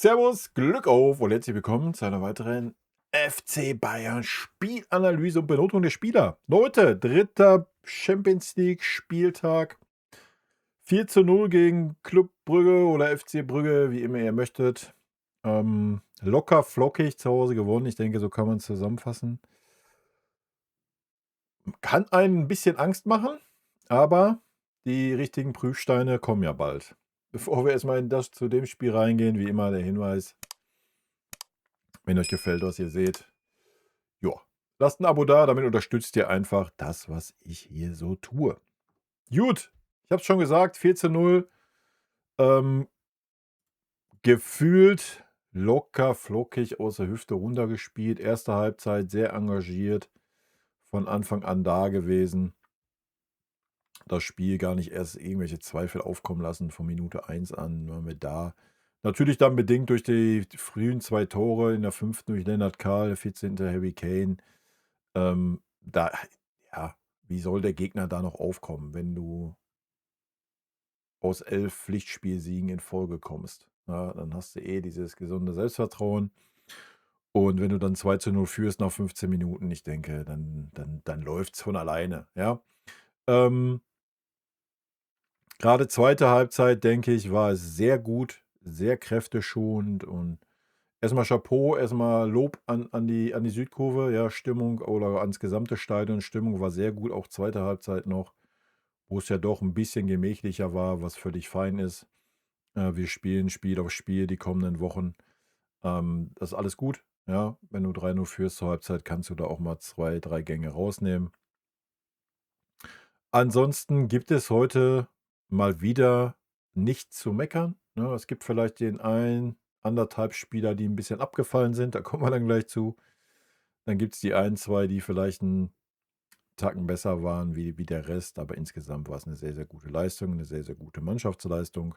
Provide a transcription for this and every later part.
Servus, Glück auf und herzlich willkommen zu einer weiteren FC Bayern Spielanalyse und Benotung der Spieler. Leute, dritter Champions League Spieltag. 4:0 gegen Club Brügge oder FC Brügge, wie immer ihr möchtet. Locker flockig zu Hause gewonnen. Ich denke, so kann man es zusammenfassen. Kann einen ein bisschen Angst machen, aber die richtigen Prüfsteine kommen ja bald. Bevor wir erstmal zu dem Spiel reingehen, wie immer der Hinweis, wenn euch gefällt, was ihr seht, ja, lasst ein Abo da, damit unterstützt ihr einfach das, was ich hier so tue. Gut, ich habe es schon gesagt, 14:0, ähm, gefühlt locker flockig aus der Hüfte runtergespielt. Erste Halbzeit sehr engagiert, von Anfang an da gewesen. Das Spiel gar nicht erst irgendwelche Zweifel aufkommen lassen, von Minute 1 an waren wir da. Natürlich dann bedingt durch die frühen 2 Tore, in der 5. durch Lennart Kahl, der 14. Harry Kane. Da ja, wie soll der Gegner da noch aufkommen, wenn du aus 11 Pflichtspielsiegen in Folge kommst? Ja, dann hast du dieses gesunde Selbstvertrauen. Und wenn du dann 2:0 führst nach 15 Minuten, ich denke, dann läuft's von alleine, ja. Ähm, Grade zweite Halbzeit, denke ich, war es sehr gut, sehr kräfteschonend und erstmal Chapeau, erstmal Lob an die Südkurve, ja, Stimmung oder ans gesamte Stadion. Stimmung war sehr gut, auch zweite Halbzeit noch, wo es ja doch ein bisschen gemächlicher war, was völlig fein ist. Wir spielen Spiel auf Spiel die kommenden Wochen. Das ist alles gut, ja. Wenn du 3:0 führst zur Halbzeit, kannst du da auch mal 2, 3 Gänge rausnehmen. Ansonsten gibt es heute mal wieder nichts zu meckern, ne? Es gibt vielleicht den einen, anderthalb Spieler, die ein bisschen abgefallen sind, da kommen wir dann gleich zu. Dann gibt es die ein, 2, die vielleicht 'n Tacken besser waren wie der Rest, aber insgesamt war es eine sehr, sehr gute Leistung, eine sehr, sehr gute Mannschaftsleistung.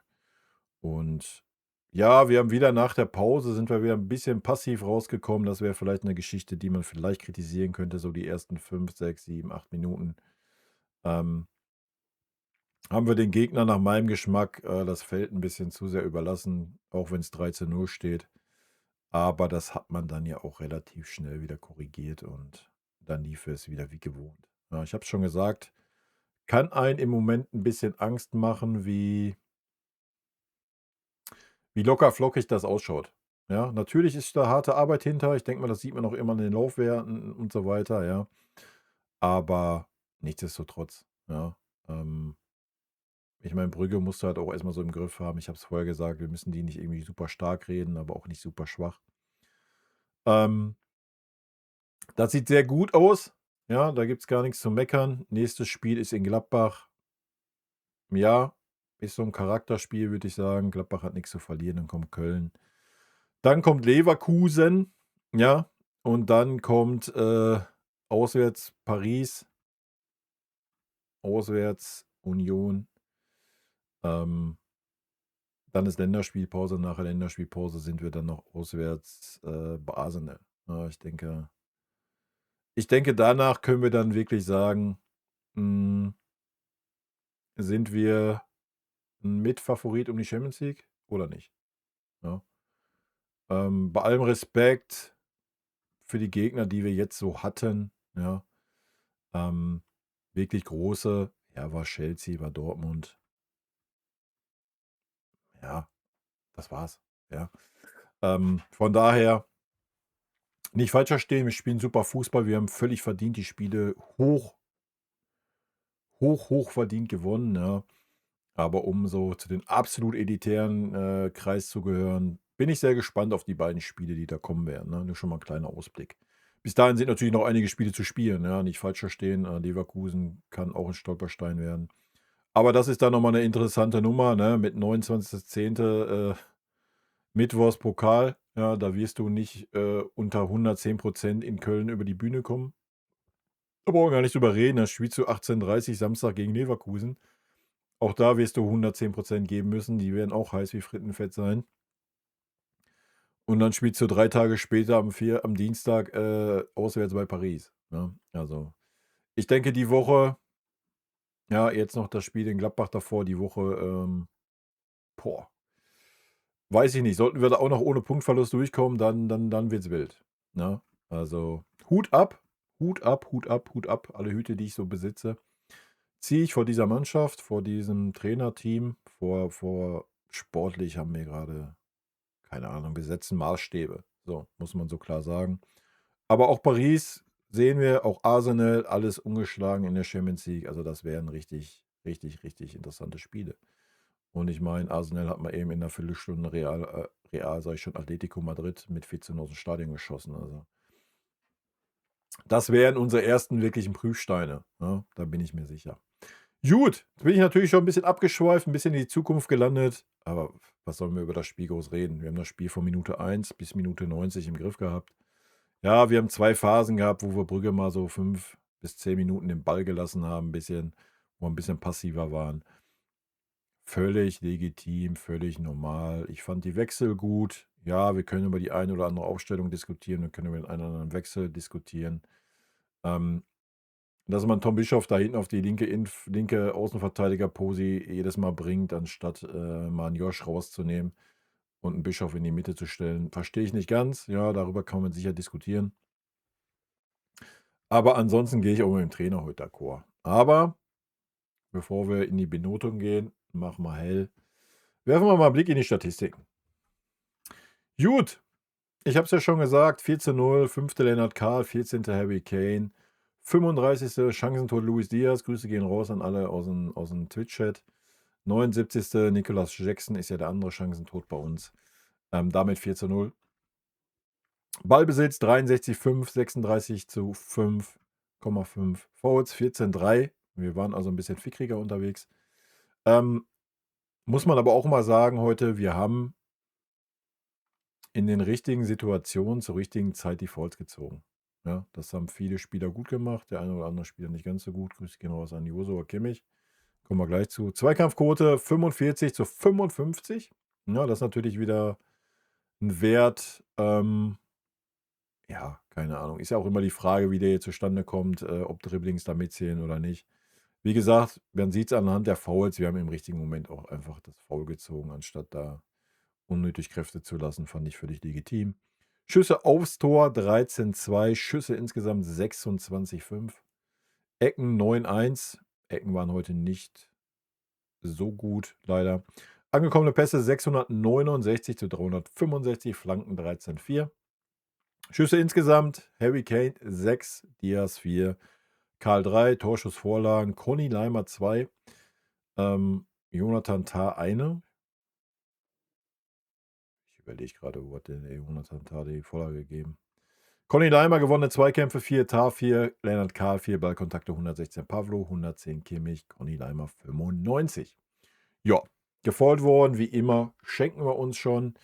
Und ja, wir haben wieder nach der Pause sind wir wieder ein bisschen passiv rausgekommen. Das wäre vielleicht eine Geschichte, die man vielleicht kritisieren könnte, so die ersten 5, 6, 7, 8 Minuten. Ähm, Haben wir den Gegner nach meinem Geschmack, das Feld ein bisschen zu sehr überlassen, auch wenn es 13:0 steht. Aber das hat man dann ja auch relativ schnell wieder korrigiert und dann lief es wieder wie gewohnt. Ja, ich habe es schon gesagt, kann einen im Moment ein bisschen Angst machen, wie locker flockig das ausschaut. Ja, natürlich ist da harte Arbeit hinter. Ich denke mal, das sieht man auch immer an den Laufwerten und so weiter, ja. Aber nichtsdestotrotz, ja. Ich meine, Brügge musst du halt auch erstmal so im Griff haben. Ich habe es vorher gesagt, wir müssen die nicht irgendwie super stark reden, aber auch nicht super schwach. Ähm, Das sieht sehr gut aus. Ja, da gibt's gar nichts zu meckern. Nächstes Spiel ist in Gladbach. Ja, ist so ein Charakterspiel, würde ich sagen. Gladbach hat nichts zu verlieren, dann kommt Köln. Dann kommt Leverkusen, ja, und dann kommt, auswärts Paris, auswärts Union. Ähm, Dann ist Länderspielpause. Nach der Länderspielpause sind wir dann noch auswärts, bei Arsenal. Ja, ich denke, danach können wir dann wirklich sagen, hm, sind wir 'n Mitfavorit um die Champions League oder nicht, ja? Bei allem Respekt für die Gegner, die wir jetzt so hatten, ja, ähm, wirklich große, ja, war Chelsea, war Dortmund. Ja, das war's, ja. Von daher nicht falsch verstehen, wir spielen super Fußball. Wir haben völlig verdient die Spiele hoch verdient gewonnen, ja. Aber um so zu den absolut elitären, Kreis zu gehören, bin ich sehr gespannt auf die beiden Spiele, die da kommen werden, ne? Nur schon mal 'n kleiner Ausblick. Bis dahin sind natürlich noch einige Spiele zu spielen, ja, nicht falsch verstehen. Leverkusen kann auch ein Stolperstein werden. Aber das ist dann noch mal 'ne interessante Nummer, ne, mit 29.10., Mittwochs Pokal. Ja, da wirst du nicht, unter 110% in Köln über die Bühne kommen. Da brauchen wir gar nicht drüber reden, da spielst du 18:30 Samstag gegen Leverkusen. Auch da wirst du 110% geben müssen. Die werden auch heiß wie Frittenfett sein. Und dann spielst du 3 Tage später am Dienstag, auswärts bei Paris, ne? Also, ich denke, die Woche ja, jetzt noch das Spiel in Gladbach davor, die Woche, boah, weiß ich nicht, sollten wir da auch noch ohne Punktverlust durchkommen, dann wird's wild, ne? Also, Hut ab, Hut ab, Hut ab, Hut ab, alle Hüte, die ich so besitze, ziehe ich vor dieser Mannschaft, vor diesem Trainerteam, vor sportlich haben wir gerade, keine Ahnung, wir setzen Maßstäbe. So, muss man so klar sagen. Aber auch Paris sehen wir, auch Arsenal, alles ungeschlagen in der Champions League. Also, das wären richtig, richtig, richtig interessante Spiele. Und ich meine, Arsenal hat mal eben in 'ner Viertelstunde Real, sage ich schon, Atletico Madrid mit 14 aus'm Stadion geschossen. Also, das wären unsere ersten wirklichen Prüfsteine, ne? Da bin ich mir sicher. Gut, jetzt bin ich natürlich schon 'n bisschen abgeschweift, 'n bisschen in die Zukunft gelandet, aber was sollen wir über das Spiel groß reden? Wir haben das Spiel von Minute 1 bis Minute 90 im Griff gehabt. Ja, wir haben 2 Phasen gehabt, wo wir Brügge mal so 5 bis 10 Minuten den Ball gelassen haben, 'n bisschen, wo wir 'n bisschen passiver waren. Völlig legitim, völlig normal. Ich fand die Wechsel gut. Ja, wir können über die eine oder andere Aufstellung diskutieren, wir können über den einen oder anderen Wechsel diskutieren. Ähm, dass man Tom Bischof da hinten auf die linke Außenverteidiger-Posi jedes Mal bringt, anstatt, mal 'n Josh rauszunehmen und 'n Bischof in die Mitte zu stellen, verstehe ich nicht ganz. Ja, darüber kann man sicher diskutieren. Aber ansonsten gehe ich auch mit dem Trainer heute d'accord. Aber bevor wir in die Benotung gehen, machen wir hell, werfen wir mal 'n Blick in die Statistiken. Gut, ich habe es ja schon gesagt, 4:0, 5. Lennart Kahl, 14. Harry Kane, 35. Chancentor Luis Diaz. Grüße gehen raus an alle aus'm Twitch-Chat. 79. Nicolas Jackson ist ja der andere Chancentod bei uns. Damit 4:0. Ballbesitz 63,5, 36:5,5. Fouls 14:3. Wir waren also 'n bisschen fickriger unterwegs. Muss man aber auch mal sagen heute, wir haben in den richtigen Situationen zur richtigen Zeit die Fouls gezogen. Ja, das haben viele Spieler gut gemacht, der eine oder andere Spieler nicht ganz so gut. Grüße gehen raus an Joshua Kimmich. Kommen wir gleich zu. Zweikampfquote 45:55. Ja, das ist natürlich wieder 'n Wert, ja, keine Ahnung. Ist ja auch immer die Frage, wie der jetzt zustande kommt, ob Dribblings da mitzählen oder nicht. Wie gesagt, man sieht's anhand der Fouls, wir haben im richtigen Moment auch einfach das Foul gezogen, anstatt da unnötig Kräfte zu lassen, fand ich völlig legitim. Schüsse aufs Tor 13:2, Schüsse insgesamt 26:5, Ecken 9:1. Ecken waren heute nicht so gut, leider. Angekommene Pässe 669 zu 365, Flanken 13,4. Schüsse insgesamt: Harry Kane 6, Diaz 4, Karl 3, Torschussvorlagen, Conny Leimer 2, Jonathan Tah 1. Ich überlege gerade, wo hat denn der Jonathan Tah die Vorlage gegeben? Conny Leimer gewonnene Zweikämpfe 4, Tah 4, Lennart Kahl 4, Ballkontakte 116, Pavlo 110, Kimmich, Conny Leimer 95. Ja, gefoult worden, wie immer, schenken wir uns schon.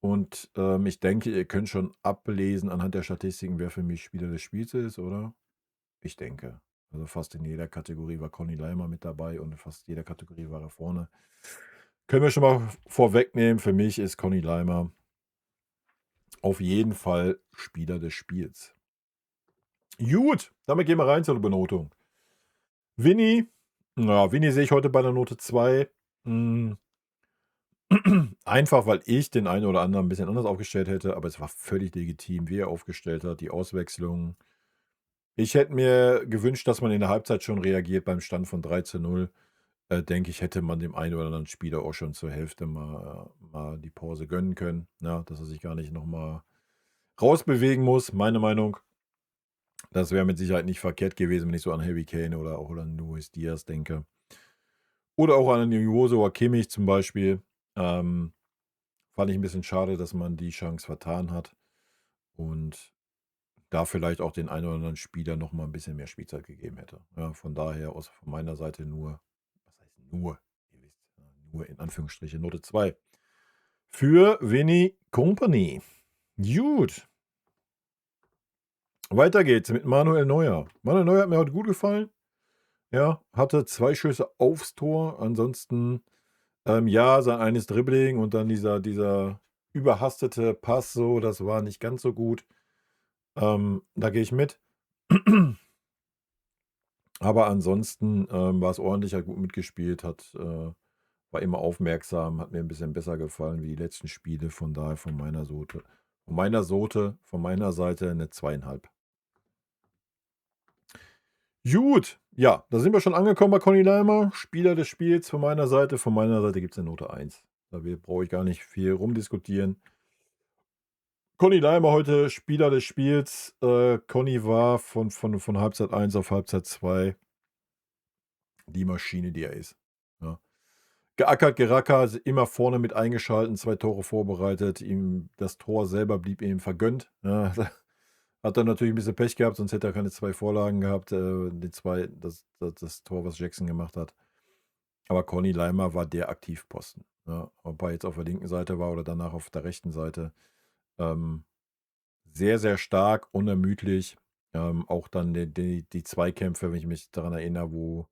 Und, ich denke, ihr könnt schon ablesen anhand der Statistiken, wer für mich Spieler des Spiels ist, oder? Ich denke. Also, fast in jeder Kategorie war Conny Leimer mit dabei und in fast jeder Kategorie war er vorne. Können wir schon mal vorwegnehmen, für mich ist Conny Leimer auf jeden Fall Spieler des Spiels. Gut, damit gehen wir rein zur Benotung. Vinny, ja, Vinny sehe ich heute bei der Note 2. Einfach, weil ich den einen oder anderen 'n bisschen anders aufgestellt hätte, aber es war völlig legitim, wie er aufgestellt hat, die Auswechslung. Ich hätte mir gewünscht, dass man in der Halbzeit schon reagiert beim Stand von 3:0. Denke ich, hätte man dem einen oder anderen Spieler auch schon zur Hälfte mal die Pause gönnen können, ne, dass er sich gar nicht noch mal rausbewegen muss, meine Meinung. Das wäre mit Sicherheit nicht verkehrt gewesen, wenn ich so an Harry Kane oder auch an Luis Diaz denke. Oder auch an Joshua Kimmich zum Beispiel. Ähm, fand ich 'n bisschen schade, dass man die Chance vertan hat und da vielleicht auch den einen oder anderen Spieler noch mal 'n bisschen mehr Spielzeit gegeben hätte. Ja, von daher aus von meiner Seite nur, was heißt nur, ihr wisst, nur in Anführungsstrichen Note 2 für Vinny Kompany. Gut. Weiter geht's mit Manuel Neuer. Manuel Neuer hat mir heute gut gefallen. Ja, hatte 2 Schüsse aufs Tor. Ansonsten, ja, sein eines Dribbling und dann dieser überhastete Pass so, das war nicht ganz so gut. Da gehe ich mit. Aber ansonsten, war's ordentlich, hat gut mitgespielt, hat, war immer aufmerksam, hat mir ein bisschen besser gefallen wie die letzten Spiele. Von daher von meiner Seite eine 2,5. Gut, ja, da sind wir schon angekommen bei Conny Leimer, Spieler des Spiels von meiner Seite. Von meiner Seite gibt es eine Note 1. Da brauche ich gar nicht viel rumdiskutieren. Conny Leimer heute Spieler des Spiels. Conny war von Halbzeit 1 auf Halbzeit 2 die Maschine, die er ist. Ja. Geackert, gerackert, immer vorne mit eingeschalten, 2 Tore vorbereitet. Ihm das Tor selber blieb ihm vergönnt. Ja, hat er natürlich ein bisschen Pech gehabt, sonst hätte er keine 2 Vorlagen gehabt. Das Tor, was Jackson gemacht hat. Aber Conny Leimer war der Aktivposten. Ja, ob er jetzt auf der linken Seite war oder danach auf der rechten Seite. Sehr, sehr stark, unermüdlich. Auch dann die Zweikämpfe, wenn ich mich daran erinnere, wo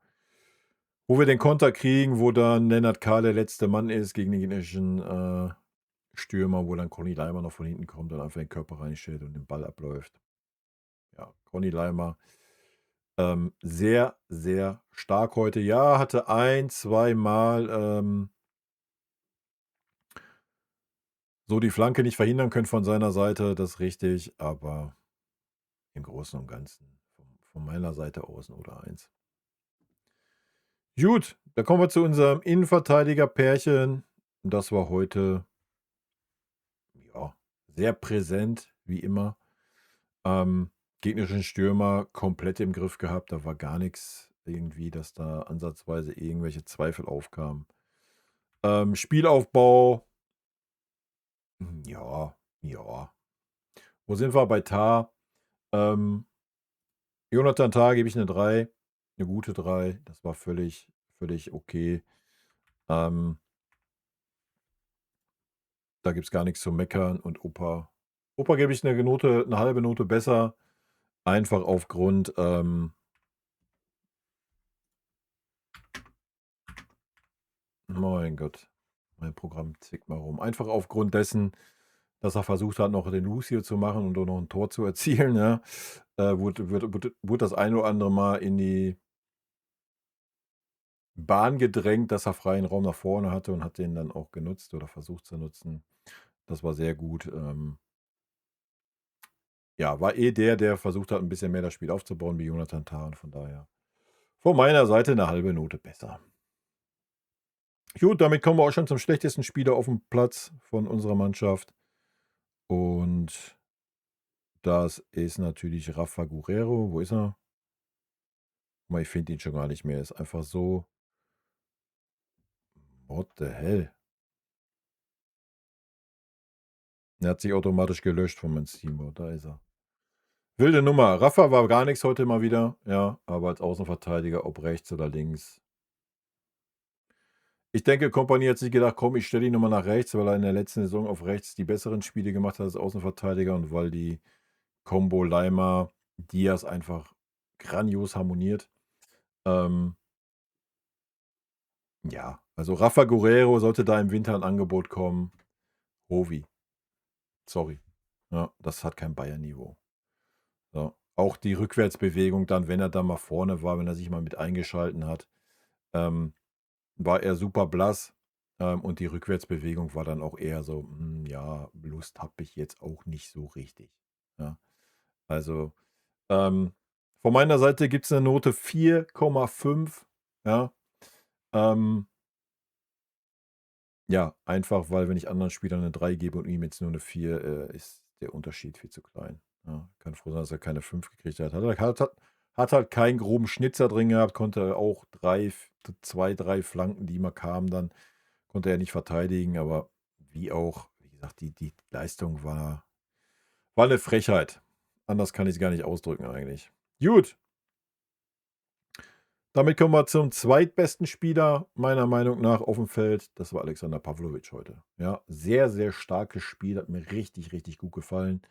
wir den Konter kriegen, wo dann Lennart Kahl der letzte Mann ist gegen den gegnerischen Stürmer, wo dann Conny Leimer noch von hinten kommt und einfach den Körper reinstellt und den Ball abläuft. Ja, Conny Leimer, sehr, sehr stark heute. Ja, hatte ein, zweimal so die Flanke nicht verhindern können von seiner Seite, das ist richtig, aber im Großen und Ganzen von meiner Seite aus 'n oder 1. Gut, dann kommen wir zu unserem Innenverteidiger-Pärchen. Das war heute, ja, sehr präsent, wie immer. Gegnerischen Stürmer komplett im Griff gehabt. Da war gar nichts irgendwie, dass da ansatzweise irgendwelche Zweifel aufkamen. Spielaufbau, ja, ja. Wo sind wir bei Tah? Jonathan Tah gebe ich eine 3, eine gute 3. Das war völlig okay. Da gibt es gar nichts zu meckern. Und Opa gebe ich eine Note, eine halbe Note besser, einfach aufgrund, mein Gott, mein Programm zickt mal rum. Einfach aufgrund dessen, dass er versucht hat, noch den Lucio zu machen und auch noch ein Tor zu erzielen, ja. Wurde das ein oder andere Mal in die Bahn gedrängt, dass er freien Raum nach vorne hatte und hat den dann auch genutzt oder versucht zu nutzen. Das war sehr gut. Ja, war der versucht hat, ein bisschen mehr das Spiel aufzubauen wie Jonathan Tah und von daher von meiner Seite eine halbe Note besser. Gut, damit kommen wir auch schon zum schlechtesten Spieler auf dem Platz von unserer Mannschaft und das ist natürlich Rafa Guerreiro. Wo ist er? Ich finde ihn schon gar nicht mehr. Ist einfach so, what the hell? Er hat sich automatisch gelöscht von meinem Steam. Da ist er. Wilde Nummer. Rafa war gar nichts heute mal wieder. Ja, aber als Außenverteidiger, ob rechts oder links. Ich denke, Kompany hat sich gedacht, komm, ich stelle ihn nochmal nach rechts, weil er in der letzten Saison auf rechts die besseren Spiele gemacht hat als Außenverteidiger und weil die Combo Leimer Diaz einfach grandios harmoniert. Ja, also Rafa Guerreiro sollte da im Winter ein Angebot kommen. Hovi, sorry. Ja, das hat kein Bayern-Niveau. Ja. Auch die Rückwärtsbewegung dann, wenn er da mal vorne war, wenn er sich mal mit eingeschalten hat, war er super blass. Und die Rückwärtsbewegung war dann auch eher so, ja, Lust habe ich jetzt auch nicht so richtig. Ja. Also, von meiner Seite gibt es eine Note 4,5. Ja. Ja, einfach, weil wenn ich anderen Spielern eine 3 gebe und ihm jetzt nur eine 4, ist der Unterschied viel zu klein. Ja, kann froh sein, dass er keine 5 gekriegt hat. Hat halt keinen groben Schnitzer drin gehabt, konnte auch 2, 3 Flanken, die immer kamen dann, konnte er nicht verteidigen, aber wie auch, wie gesagt, die Leistung war eine Frechheit. Anders kann ich es gar nicht ausdrücken eigentlich. Gut. Damit kommen wir zum zweitbesten Spieler meiner Meinung nach auf dem Feld. Das war Alexander Pavlovic heute. Ja, sehr, sehr starkes Spiel. Hat mir richtig, richtig gut gefallen.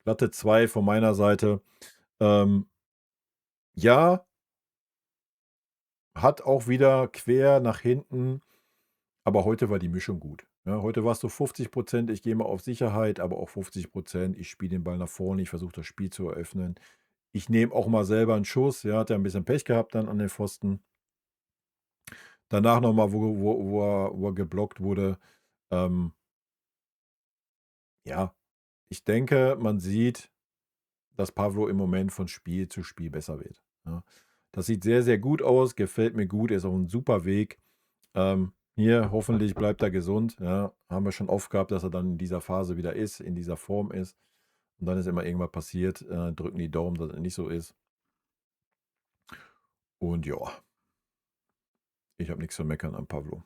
Glatte 2 von meiner Seite. Ja, hat auch wieder quer nach hinten, aber heute war die Mischung gut. Ja, heute war es so 50%, ich gehe mal auf Sicherheit, aber auch 50%, ich spiele den Ball nach vorne, ich versuche das Spiel zu eröffnen. Ich nehme auch mal selber einen Schuss. Ja, hat er ein bisschen Pech gehabt dann an den Pfosten. Danach noch mal, wo er geblockt wurde. Ähm, ja, ich denke, man sieht, dass Pavlo im Moment von Spiel zu Spiel besser wird, ja. Das sieht sehr, sehr gut aus, gefällt mir gut, er ist auf 'n super Weg. Hier, hoffentlich bleibt er gesund, ja. Haben wir schon oft gehabt, dass er dann in dieser Phase wieder ist, in dieser Form ist. Und dann ist immer irgendwas passiert. Drücken die Daumen, dass es nicht so ist. Und ja, ich habe nichts zu meckern an Pavlo.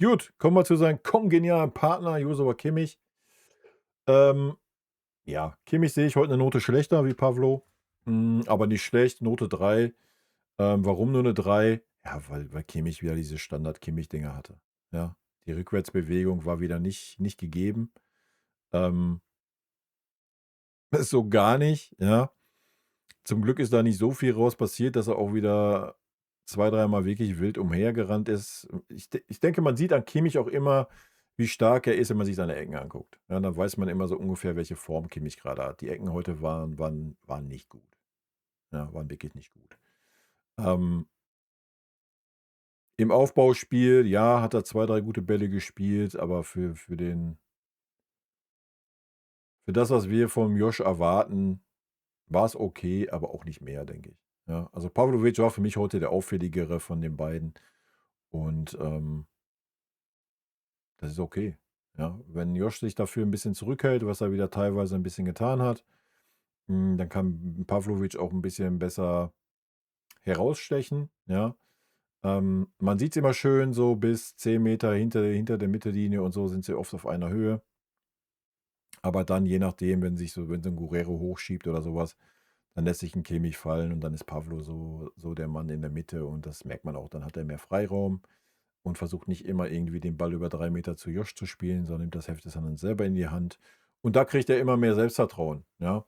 Gut, kommen wir zu seinem kongenialen Partner Joshua Kimmich. Ähm, ja, Kimmich sehe ich heute eine Note schlechter wie Pavlo, aber nicht schlecht, Note 3. Warum nur eine 3? Ja, weil Kimmich wieder diese Standard-Kimmich-Dinger hatte, ja. Die Rückwärtsbewegung war wieder nicht gegeben. Ähm, so gar nicht, ja. Zum Glück ist da nicht so viel raus passiert, dass er auch wieder zwei dreimal wirklich wild umhergerannt ist. Ich denke, man sieht an Kimmich auch immer, wie stark er ist, wenn man sich seine Ecken anguckt. Ja, dann weiß man immer so ungefähr, welche Form Kimmich gerade hat. Die Ecken heute waren nicht gut. Ja, waren wirklich nicht gut. Ähm, Im Aufbauspiel, ja, hat er 2 3 gute Bälle gespielt, aber für das, was wir vom Josh erwarten, war es okay, aber auch nicht mehr, denke ich. Ja, also Pavlovic war für mich heute der auffälligere von den beiden und, das ist okay. Ja, wenn Josh sich dafür ein bisschen zurückhält, was er wieder teilweise ein bisschen getan hat, dann kann Pavlovic auch ein bisschen besser herausstechen, ja. Man sieht's immer schön so bis 10 Meter hinter der Mittellinie und so sind sie oft auf einer Höhe. Aber dann, je nachdem, wenn so 'n Guerrero hochschiebt oder sowas, dann lässt sich 'n Kimmich fallen und dann ist Pavlo so der Mann in der Mitte und das merkt man auch. Dann hat er mehr Freiraum und versucht nicht immer irgendwie den Ball über 3 Meter zu Josh zu spielen, sondern nimmt das Heft des anderen selber in die Hand. Und da kriegt er immer mehr Selbstvertrauen, ja?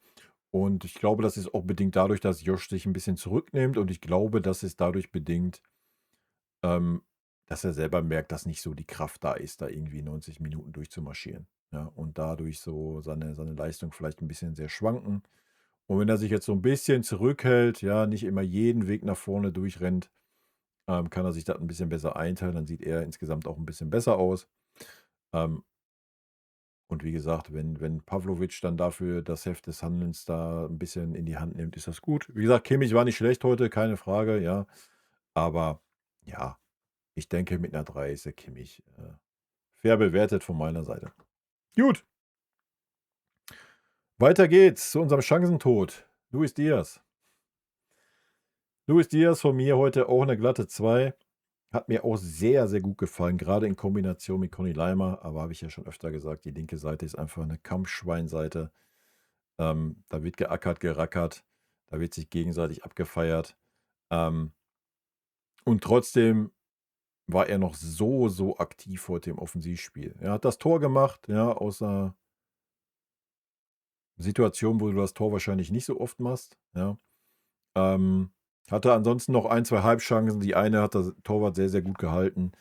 Und ich glaube, das ist auch bedingt dadurch, dass Josh sich 'n bisschen zurücknimmt und ich glaube, das ist dadurch bedingt, ähm, dass er selber merkt, dass nicht so die Kraft da ist, da irgendwie 90 Minuten durchzumarschieren, ja? Und dadurch so seine Leistung vielleicht 'n bisschen sehr schwanken. Und wenn er sich jetzt so 'n bisschen zurückhält, ja, nicht immer jeden Weg nach vorne durchrennt, kann er sich das 'n bisschen besser einteilen, dann sieht er insgesamt auch 'n bisschen besser aus. Ähm, und wie gesagt, wenn Pavlovic dann dafür das Heft des Handelns da 'n bisschen in die Hand nimmt, ist das gut. Wie gesagt, Kimmich war nicht schlecht heute, keine Frage, ja. Aber ja, ich denke, mit 'ner 3 ist der Kimmich, fair bewertet von meiner Seite. Gut, weiter geht's zu unserem Chancentod. Luis Diaz. Luis Diaz von mir heute auch 'ne glatte 2. Hat mir auch sehr, sehr gut gefallen, gerade in Kombination mit Conny Leimer, aber habe ich ja schon öfter gesagt, die linke Seite ist einfach eine Kampfschweinseite. Da wird geackert, gerackert, da wird sich gegenseitig abgefeiert. Ähm, und trotzdem war er noch so aktiv heute im Offensivspiel. Er hat das Tor gemacht, ja, aus 'ner Situation, wo du das Tor wahrscheinlich nicht so oft machst, ja. Ähm, hatte ansonsten noch ein 2 Halbchancen. Die eine hat der Torwart sehr, sehr gut gehalten.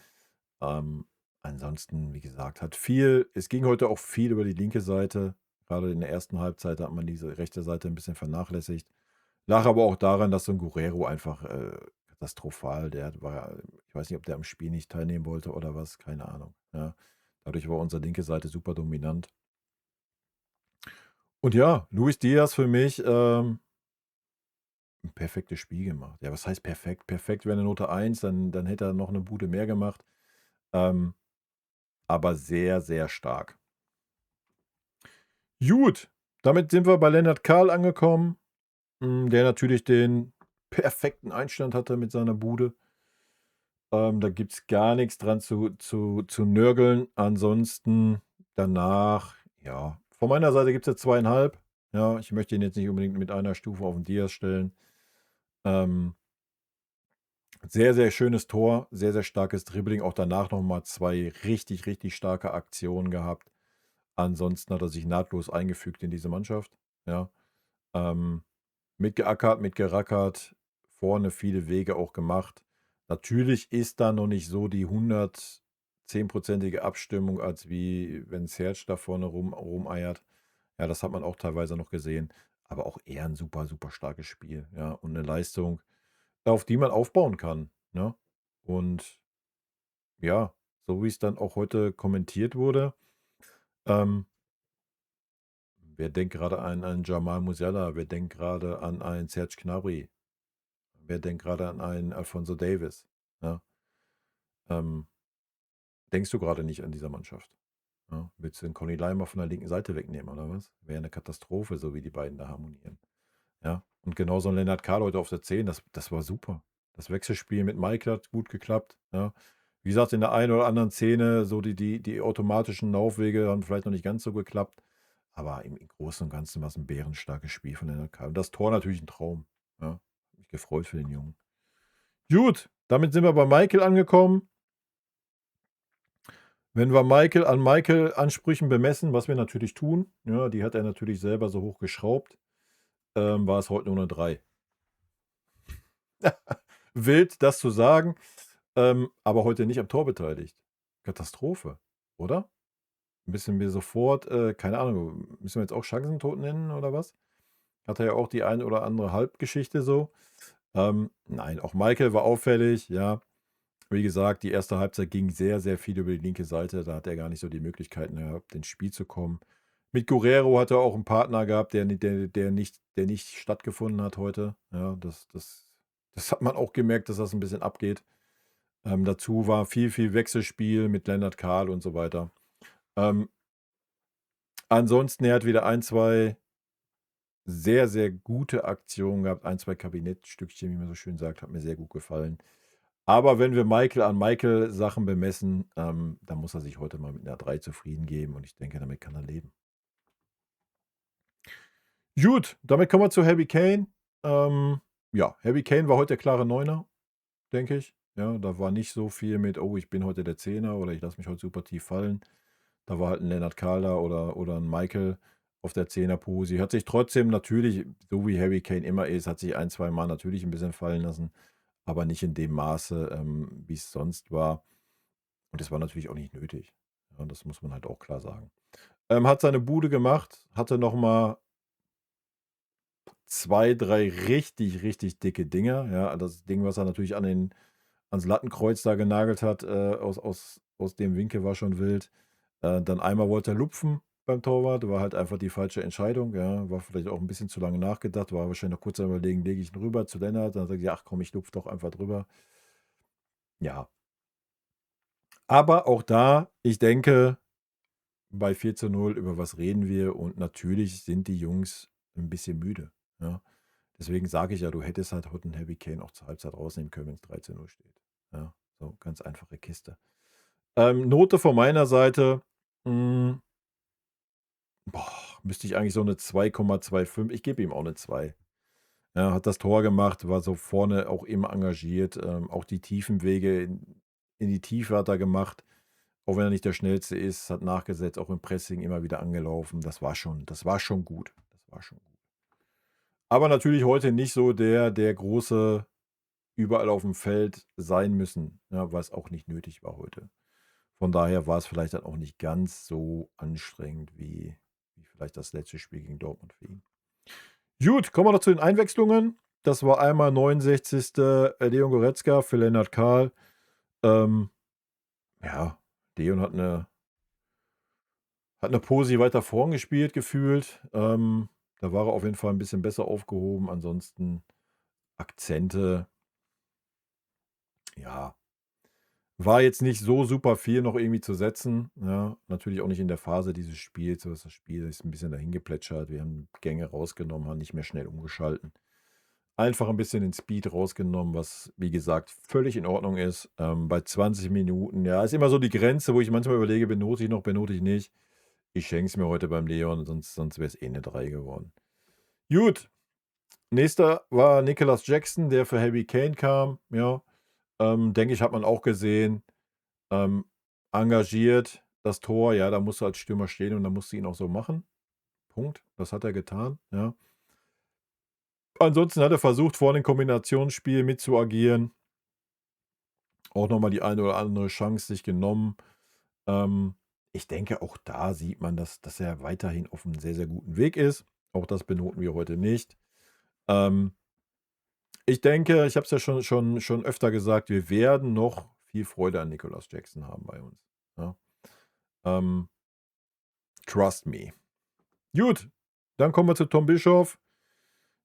Ähm, ansonsten, wie gesagt, hat viel es ging heute auch viel über die linke Seite. Gerade in der ersten Halbzeit hat man diese rechte Seite ein bisschen vernachlässigt. Lag aber auch daran, dass so 'n Guerrero einfach, katastrophal war ich weiß nicht, ob der am Spiel nicht teilnehmen wollte oder was, keine Ahnung, ja. Dadurch war unsere linke Seite super dominant. Und ja, Luis Diaz für mich, 'n perfektes Spiel gemacht. Ja, was heißt perfekt? Perfekt wäre 'ne Note 1, dann hätte er noch 'ne Bude mehr gemacht, ähm, aber sehr, sehr stark. Gut, damit sind wir bei Lennart Kahl angekommen, der natürlich den perfekten Einstand hatte mit seiner Bude. Da gibt's gar nix dran zu nörgeln. Ansonsten danach, ja, von meiner Seite gibt's jetzt 2,5. Ja, ich möchte ihn jetzt nicht unbedingt mit einer Stufe auf 'n Diaz stellen. Ähm, sehr, sehr schönes Tor, sehr, sehr starkes Dribbling, auch danach noch mal 2 richtig, richtig starke Aktionen gehabt. Ansonsten hat er sich nahtlos eingefügt in diese Mannschaft, ja. Ähm, mitgeackert, mitgerackert, vorne viele Wege auch gemacht. Natürlich ist da noch nicht so die 110-prozentige Abstimmung, als wie wenn Serge da vorne rumeiert. Ja, das hat man auch teilweise noch gesehen, aber auch eher ein super, super starkes Spiel, ja, und eine Leistung, auf die man aufbauen kann, ne? Und ja, so wie es dann auch heute kommentiert wurde, ähm, wer denkt gerade an einen Jamal Musiala? Wer denkt gerade an einen Serge Gnabry? Wer denkt gerade an einen Alphonso Davies? Ja, ähm, denkst du gerade nicht an dieser Mannschaft? Ja, willst du den Conny Leimer von der linken Seite wegnehmen oder was? Wäre eine Katastrophe, so wie die beiden da harmonieren. Ja, und genauso ein Lennart Karl heute auf der 10, das war super. Das Wechselspiel mit Mike hat gut geklappt, ja. Wie gesagt, in der einen oder anderen Szene, so die automatischen Laufwege haben vielleicht noch nicht ganz so geklappt, aber im Großen und Ganzen war es ein bärenstarkes Spiel von Lennart Karl. Und das Tor natürlich ein Traum, ja. Habe mich gefreut für den Jungen. Gut, damit sind wir bei Michael angekommen. Wenn wir Michael an Michael-Ansprüchen bemessen, was wir natürlich tun, ja, die hat er natürlich selber so hoch geschraubt, war es heute nur 'ne 3. Wild, das zu sagen, aber heute nicht am Tor beteiligt. Katastrophe, oder? Müssen wir sofort, keine Ahnung, müssen wir jetzt auch Chancentod nennen oder was? Hat er ja auch die eine oder andere Halbgeschichte so. Nein, auch Michael war auffällig, ja. Wie gesagt, die erste Halbzeit ging sehr, sehr viel über die linke Seite. Da hat er gar nicht so die Möglichkeiten gehabt, ins Spiel zu kommen. Mit Guerrero hat er auch einen Partner gehabt, der nicht stattgefunden hat heute. Ja, das hat man auch gemerkt, dass das ein bisschen abgeht. Dazu war viel, viel Wechselspiel mit Lennart Karl und so weiter. Ähm, ansonsten, er hat wieder ein, 2 sehr, sehr gute Aktionen gehabt, ein, 2 Kabinettstückchen, wie man so schön sagt, hat mir sehr gut gefallen. Aber wenn wir Michael an Michael Sachen bemessen, dann muss er sich heute mal mit einer 3 zufrieden geben und ich denke, damit kann er leben. Gut, damit kommen wir zu Harry Kane. Ja, Harry Kane war heute der klare Neuner, denke ich. Ja, da war nicht so viel mit: „Oh, ich bin heute der Zehner oder ich lasse mich heute super tief fallen.“ Da war halt 'n Lennart Karl da oder 'n Michael auf der Zehnerposi. Hat sich trotzdem natürlich, so wie Harry Kane immer ist, hat sich ein, zweimal natürlich 'n bisschen fallen lassen, aber nicht in dem Maße, wie's sonst war. Und das war natürlich auch nicht nötig. Ja, das muss man halt auch klar sagen. Hat seine Bude gemacht, hatte noch mal 2, 3 richtig, richtig dicke Dinger. Ja, das Ding, was er natürlich ans Lattenkreuz da genagelt hat, aus dem Winkel war schon wild. Dann einmal wollte er lupfen beim Torwart, war halt einfach die falsche Entscheidung, ja. War vielleicht auch ein bisschen zu lange nachgedacht, war wahrscheinlich noch kurz am Überlegen, lege ich ihn rüber zu Lennart? Dann sagt er: „Ach komm, ich lupfe doch einfach drüber.“ Ja, aber auch da, ich denke, bei 4:0, über was reden wir? Und natürlich sind die Jungs ein bisschen müde, ja. Deswegen sage ich ja, du hättest halt heute 'n Harry Kane auch zur Halbzeit rausnehmen können, wenn's 3:0 steht. Ja, so ganz einfache Kiste. Note von meiner Seite, hm, boah, müsste ich eigentlich so 'ne 2,25, ich gebe ihm auch 'ne 2. Ja, hat das Tor gemacht, war so vorne auch immer engagiert, auch die tiefen Wege in die Tiefe hat er gemacht, auch wenn er nicht der Schnellste ist, hat nachgesetzt, auch im Pressing immer wieder angelaufen. Das war schon gut. Das war schon gut. Aber natürlich heute nicht so der große überall aufm Feld sein müssen, ja, was auch nicht nötig war heute. Von daher war es vielleicht dann auch nicht ganz so anstrengend wie vielleicht das letzte Spiel gegen Dortmund für ihn. Gut, kommen wir noch zu den Einwechslungen. Das war einmal 69. Leon Goretzka für Lennart Karl. Ähm, ja, Leon hat 'ne Posi weiter vorn gespielt gefühlt. Da war er auf jeden Fall 'n bisschen besser aufgehoben. Ansonsten Akzente, ja, war jetzt nicht so super viel noch irgendwie zu setzen, ja. Natürlich auch nicht in der Phase dieses Spiels. So ist das Spiel ist 'n bisschen dahingeplätschert. Wir haben Gänge rausgenommen, haben nicht mehr schnell umgeschalten. Einfach ein bisschen den Speed rausgenommen, was, wie gesagt, völlig in Ordnung ist. Bei 20 Minuten, ja, ist immer so die Grenze, wo ich manchmal überlege: „Benote ich noch, benote ich nicht?“ Ich schenke es mir heute beim Leon, sonst wäre es eh 'ne 3 geworden. Gut, nächster war Nicolas Jackson, der für Harry Kane kam, ja. Denke ich, hat man auch gesehen. Ähm, engagiert, das Tor, ja, da musst du als Stürmer stehen und dann musst du ihn auch so machen. Punkt. Das hat er getan, ja. Ansonsten hat er versucht, vorne im Kombinationsspiel mit zu agieren. Auch noch mal die eine oder andere Chance sich genommen. Ähm, ich denke, auch da sieht man, dass er weiterhin auf 'm sehr, sehr guten Weg ist. Auch das benoten wir heute nicht. Ähm, ich denke, ich habe es ja schon öfter gesagt, wir werden noch viel Freude an Nicolas Jackson haben bei uns. Ja. Ähm, trust me. Gut, dann kommen wir zu Tom Bischoff,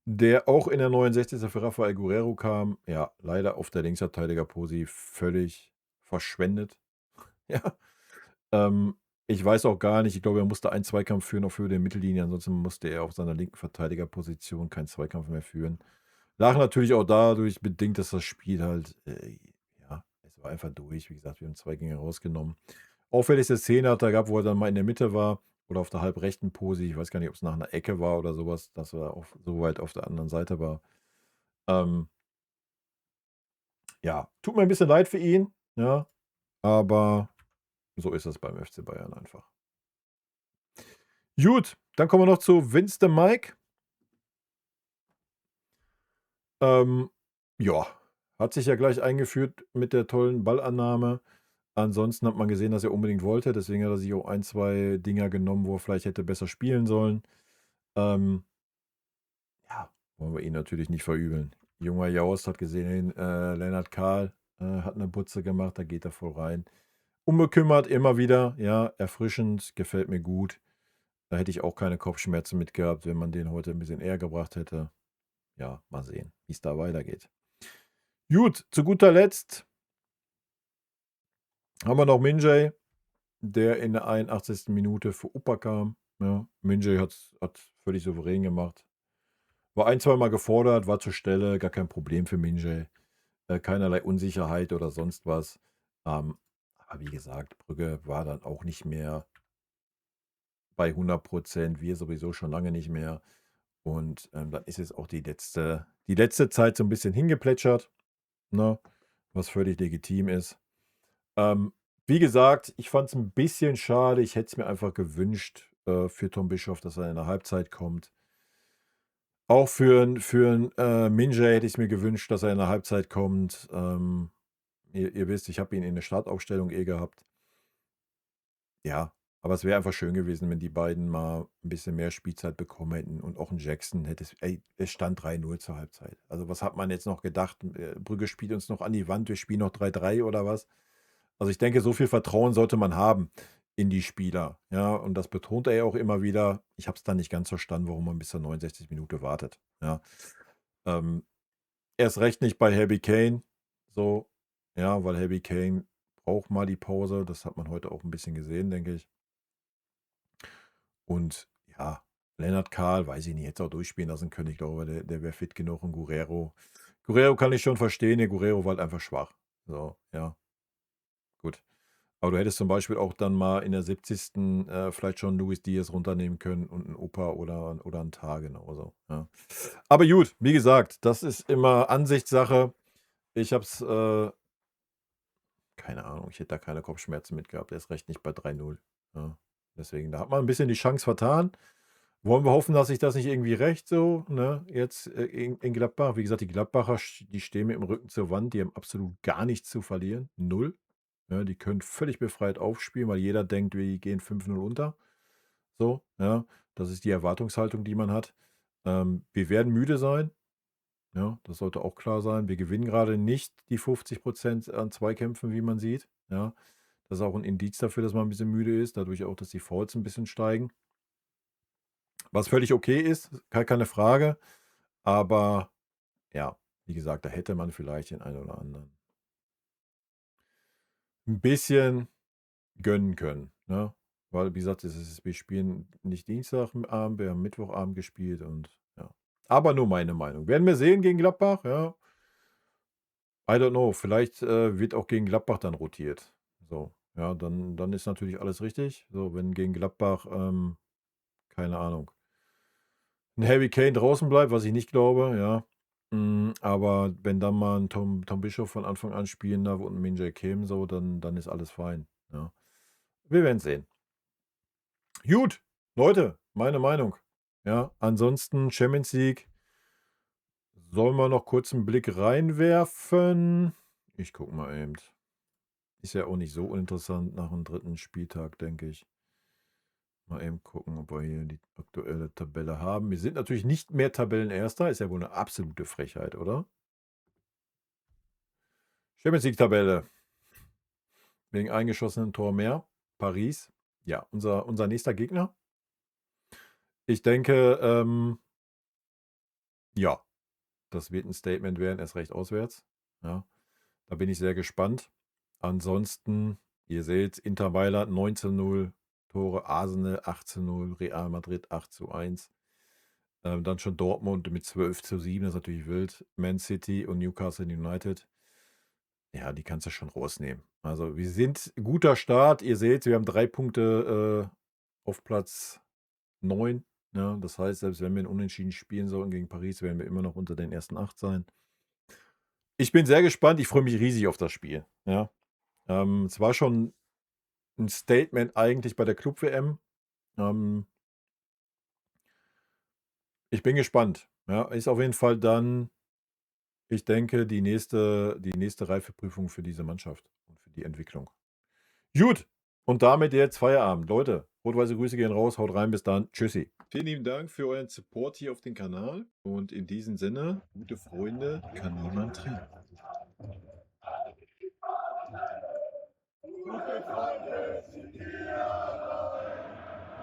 der auch in der 69. für Rafael Guerrero kam. Ja, leider auf der Linksverteidiger-Posi völlig verschwendet. Ja, ähm, ich weiß auch gar nicht, ich glaube, er musste einen Zweikampf führen auf Höhe der Mittellinie, ansonsten musste er auf seiner linken Verteidigerposition keinen Zweikampf mehr führen. Lag natürlich auch dadurch bedingt, dass das Spiel halt, ja, es war einfach durch. Wie gesagt, wir haben 2 Gänge rausgenommen. Auffälligste Szene hat er gehabt, wo er dann mal in der Mitte war oder auf der halbrechten Posi. Ich weiß gar nicht, ob es nach einer Ecke war oder sowas, dass er auch so weit auf der anderen Seite war. Ähm, ja, tut mir ein bisschen leid für ihn, ja, aber so ist es beim FC Bayern einfach. Gut, dann kommen wir noch zu Vince de Mike. Ja, hat sich ja gleich eingeführt mit der tollen Ballannahme. Ansonsten hat man gesehen, dass er unbedingt wollte, deswegen hat er sich auch 1, 2 Dinger genommen, wo er vielleicht hätte besser spielen sollen. Ähm, ja, wollen wir ihn natürlich nicht verübeln. Junger Jaust hat gesehen, Lennart Kahl hat eine Butze gemacht, da geht er voll rein. Unbekümmert immer wieder, ja, erfrischend, gefällt mir gut. Da hätte ich auch keine Kopfschmerzen mit gehabt, wenn man den heute ein bisschen eher gebracht hätte. Ja, mal sehen, wie es da weitergeht. Gut, zu guter Letzt haben wir noch Minjay, der in der 81. Minute für Upper kam. Ja, Minjay hat völlig souverän gemacht. War ein, zweimal gefordert, war zur Stelle, gar kein Problem für Minjay. Keinerlei Unsicherheit oder sonst was. Aber wie gesagt, Brügge war dann auch nicht mehr bei 100%, wir sowieso schon lange nicht mehr. Und dann ist jetzt auch die letzte Zeit so ein bisschen hingeplätschert, ne? Was völlig legitim ist. Wie gesagt, ich fand es ein bisschen schade. Ich hätte es mir einfach gewünscht, für Tom Bischoff, dass er in der Halbzeit kommt. Auch für 'n, Minjay hätte ich's mir gewünscht, dass er in der Halbzeit kommt. Ihr wisst, ich habe ihn in der Startaufstellung gehabt. Ja, aber es wäre einfach schön gewesen, wenn die beiden mal ein bisschen mehr Spielzeit bekommen hätten und auch 'n Jackson hätte es stand 3:0 zur Halbzeit. Also, was hat man jetzt noch gedacht? Brügge spielt uns noch an die Wand, wir spielen noch 3:3 oder was? Also, ich denke, so viel Vertrauen sollte man haben in die Spieler, ja, und das betont er ja auch immer wieder. Ich habe es dann nicht ganz verstanden, warum man bis zur 69. Minute wartet, ja. Ähm, erst recht nicht bei Harry Kane, so, ja, weil Harry Kane braucht mal die Pause. Das hat man heute auch ein bisschen gesehen, denke ich. Und ja, Lennart Kahl, weiß ich nicht, hätte auch durchspielen lassen können. Ich glaube, der wäre fit genug und Guerrero kann ich schon verstehen. Der Guerrero war halt einfach schwach. So, ja, gut. Aber du hättest zum Beispiel auch dann mal in der 70. Vielleicht schon Luis Diaz runternehmen können und 'n Opa oder 'n Tah genauso, ja. Aber gut, wie gesagt, das ist immer Ansichtssache. Ich habe es, keine Ahnung, ich hätte da keine Kopfschmerzen mit gehabt, erst recht nicht bei 3:0, ja. Deswegen, da hat man 'n bisschen die Chance vertan. Wollen wir hoffen, dass sich das nicht irgendwie rächt so, ne, jetzt, in Gladbach. Wie gesagt, die Gladbacher, die stehen mit dem Rücken zur Wand, die haben absolut gar nichts zu verlieren, null. Ja, die können völlig befreit aufspielen, weil jeder denkt, wir gehen 5:0 unter. So, ja, das ist die Erwartungshaltung, die man hat. Wir werden müde sein, ja, das sollte auch klar sein. Wir gewinnen gerade nicht die 50% an Zweikämpfen, wie man sieht, ja. Das ist auch ein Indiz dafür, dass man ein bisschen müde ist, dadurch auch, dass die Fouls ein bisschen steigen. Was völlig okay ist, keine Frage, aber ja, wie gesagt, da hätte man vielleicht den einen oder anderen ein bisschen gönnen können, ne? Weil, wie gesagt, wir spielen nicht Dienstagabend, wir haben Mittwochabend gespielt und ja. Aber nur meine Meinung. Werden wir sehen gegen Gladbach, ja. I don't know, vielleicht, wird auch gegen Gladbach dann rotiert. So, ja, dann ist natürlich alles richtig. So, wenn gegen Gladbach, keine Ahnung, 'n Harry Kane draußen bleibt, was ich nicht glaube, ja. Aber wenn dann mal 'n Tom Bischof von Anfang an spielen darf und 'n Min-Jae Kim so, dann ist alles fein, ja. Wir werden sehen. Gut, Leute, meine Meinung. Ja, ansonsten Champions League, sollen wir noch kurz einen Blick reinwerfen? Ich gucke mal eben. Ist ja auch nicht so uninteressant nach dem 3. Spieltag, denke ich. Mal eben gucken, ob wir hier die aktuelle Tabelle haben. Wir sind natürlich nicht mehr Tabellenerster, ist ja wohl eine absolute Frechheit, oder? Champions League-Tabelle. wegen eingeschossenen Tor mehr. Paris, ja, unser nächster Gegner. Ich denke, ja, das wird ein Statement werden, erst recht auswärts. Ja, da bin ich sehr gespannt. Ansonsten, ihr seht, Inter Mailand 19:0 Tore, Arsenal 18:0, Real Madrid 8:1. Dann schon Dortmund mit 12:7, das ist natürlich wild. Man City und Newcastle United. Ja, die kannst du schon rausnehmen. Also, wir sind guter Start. Ihr seht, wir haben 3 Punkte auf Platz 9. Ja, das heißt, selbst wenn wir 'n Unentschieden spielen sollten gegen Paris, werden wir immer noch unter den ersten 8 sein. Ich bin sehr gespannt. Ich freue mich riesig auf das Spiel. Ja, es war schon ein Statement eigentlich bei der Club-WM. Ähm, ich bin gespannt. Ja, ist auf jeden Fall dann, ich denke, die nächste Reifeprüfung für diese Mannschaft und für die Entwicklung. Gut, und damit jetzt Feierabend. Leute, rot-weiße Grüße gehen raus. Haut rein, bis dann. Tschüssi. Vielen lieben Dank für euren Support hier auf dem Kanal. Und in diesem Sinne, gute Freunde kann niemand trennen. Gute Freunde sind wir allein,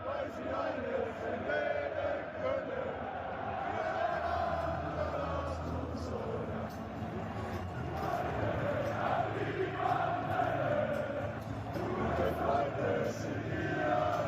weil sie alles im Leben können. Gute Freunde sind wir allein.